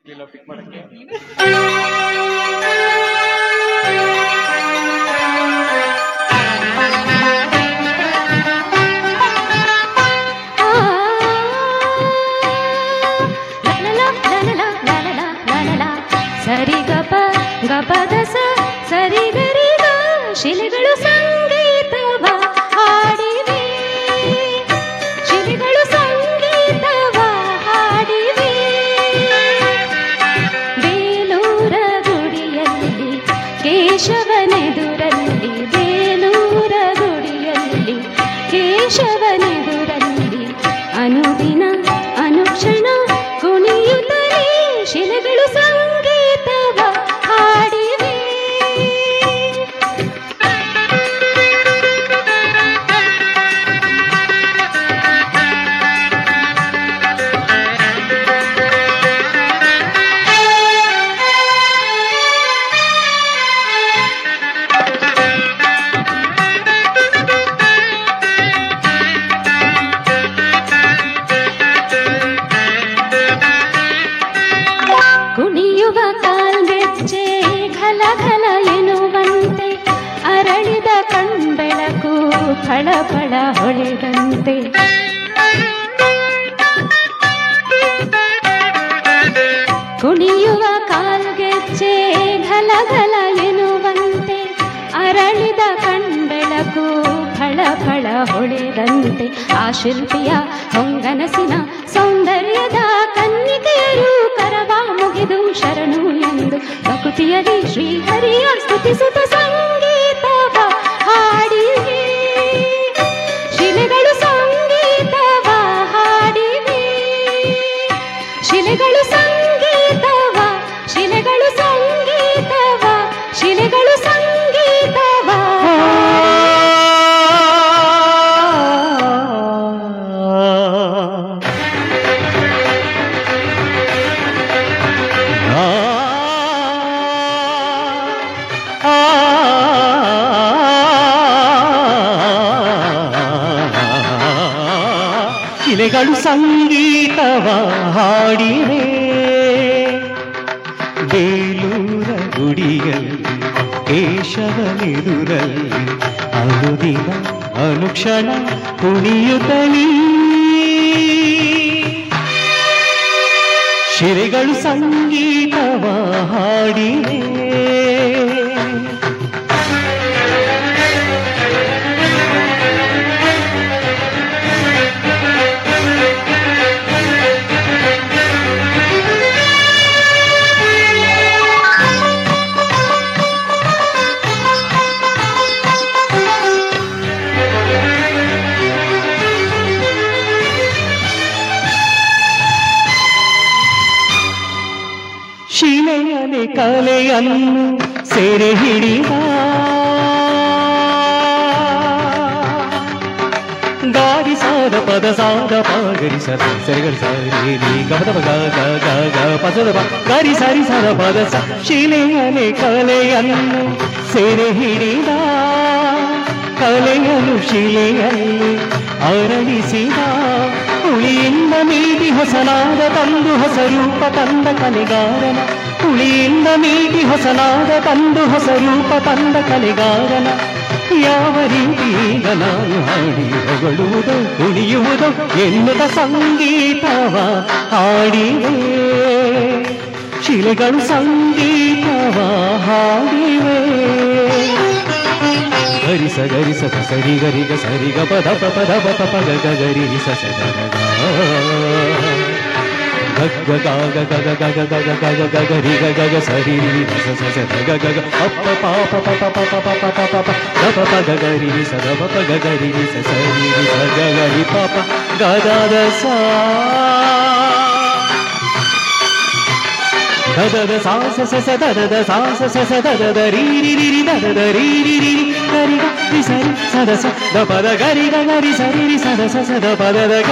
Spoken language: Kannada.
ಪಿಕ್ ಮಾಡಕ್ಕೆ ಸರಿ ಗಪ ಗಪದಸ ಸರಿ ಗರಿಗ ಶಿಲೆಗಳು ಸಂಗೀತವ ಹಾಡಿವೆ, ಶಿಲೆಗಳು ಸಂಗೀತವ ಹಾಡಿವೆ. ಬೇಲೂರ ಗುಡಿಯಲ್ಲಿ ಕೇಶವನೆದುರಲ್ಲಿ, ಬೇಲೂರ ಗುಡಿಯಲ್ಲಿ ಕೇಶವನೆದುರಲ್ಲಿ ಅನುದಿನ ಅನುಕ್ಷಣ ಕುಣಿಯುತ್ತಲೇ ಶಿಲೆಗಳು ಸಂಗೀತವ ಹಾಡಿವೆ. ಕುಣಿಯುವ ಕಾಲ್ಗೆಜ್ಜೆ ಘಲ ಘಲ ಎನ್ನುವಂತೆ, ಅರಳಿದ ಕಣ್ಬೆಳಕು ಫಳ ಫಳ ಹೊಳೆದಂತೆ. ಕುಣಿಯುವ ಕಾಲ್ಗೆಜ್ಜೆ ಘಲ ಘಲ ಎನ್ನುವಂತೆ, ಅರಳಿದ ಕಣ್ಬೆಳಕು ಫಳ ಫಳ ಹೊಳೆದಂತೆ. ಆ ಶಿಲ್ಪಿಯ ಹೊಂಗನಸಿನ ಸೌಂದರ್ಯದ ಕನ್ನಿಕೆಯರು ಕರವ ಮುಗಿದು ಶರಣು ಎಂದು ಪ್ರಕೃತಿಯಲ್ಲಿ ಶ್ರೀಹರಿಯ ಸ್ತುತಿಸುತ್ತ ಸಂಗೀತವ ಹಾಡಿವೆ, ಶಿಲೆಗಳು ಸಂಗೀತವ ಹಾಡಿವೆ, ಶಿಲೆಗಳು ಸಂಗೀತವ, ಶಿಲೆಗಳು ಸಂಗೀತವ, ಶಿಲೆಗಳು ಸಂಗೀತವ. ಶಿಲೆಗಳು ಸಂಗೀತವ ಹಾಡಿವೆ, ಬೇಲೂರ ಗುಡಿಯಲ್ಲಿ ಕೇಶವನೆದುರಲ್ಲಿ ಅನುದಿನ ಅನುಕ್ಷಣ ಕುಣಿಯುತ್ತಲೀ ಶಿಲೆಗಳು ಸಂಗೀತವ ಹಾಡಿವೆ. ಶಿಲೆಯನೆ ಕಲೆಯನ್ನು ಸೆರೆ ಹಿಡಿದ ಗಾರಿ ಸಾದ ಪದ ಸಾದ ಪಗರಿ ಸದ ಸರಿಗರಿ ಸರಿ ಗಮದ ಗ ಗ ಗ ಪದದ ಗಾರಿ ಸಾರಿ ಸಾದ ಪದ ಸ. ಶಿಲೆಯನೆ ಕಲೆಯನ್ನು ಸೆರೆ ಹಿಡಿದ, ಕಲೆಯನ್ನು ಶಿಲೆಯಲ್ಲಿ ಅರಳಿಸಿದ, ಉಳಿಯಿಂದ ಮೀಟಿ ಹೊಸನಾದ ತಂದು ಹೊಸ ರೂಪ ತಂದ ಕಲೆಗಾರನ, ಉಳಿಯಿಂದ ಮೀಟಿ ಹೊಸನಾದ ತಂದು ಹೊಸ ರೂಪ ತಂದ ಕಲೆಗಾರನ. ಯಾವ ರೀತಿ ಈಗ ನಾನು ಹಾಡಿ ಹೊಗಳುವುದು ಕುಣಿಯುವುದು ಎನ್ನುತ್ತ ಸಂಗೀತವ ಹಾಡಿವೆ, ಶಿಲೆಗಳು ಸಂಗೀತವ ಹಾಡಿವೆ. ಗರಿಸ ಗರಿಸ ಸರಿ ಗರಿಗ ಸರಿ ಗ ಪದ ಪದ ಪದ ಪದ ಗ ಗರಿ ಸ ಸ ಗ ಗ ಗ ಗ ಗ ಗ ಗ ಗ ಗ ಗ ಗ ಗರಿ ಗ ಗ ಗ ಸರಿ ಸ ಸ ಸ ಗ ಗ ಗ ಅಪ್ಪ ಪ ಪ ಪ ಪ ಪ ಪ ಪ ಪ ಪ ಗ ಪ ಪ ಗ ಗರಿ ಸ ಗ ಪ ಪ ಗ ಗರಿ ಸ ಸರಿ ಸ ಗ ಗರಿ ಪ ಪ ಗ ದ ದ ಸ ದ ದ ದ ಸಾ ಸ ಸ ಸ ದ ದ ದ ಸಾ ಸ ಸ ಸ ದ ದ ದ ರೀ ರಿ ರಿ ರಿ ದ ದ ದ ರೀ ರಿ ರಿ ರಿ ಗರಿ ಗ ರಿ ಸರಿ ಸ ದ ಸ ದ ಪ ದ ಗರಿ ಗ ಗರಿ ಸರಿ ರಿ ಸ ದ ಸ ಸ ದ ಪ ದ ದ ಗ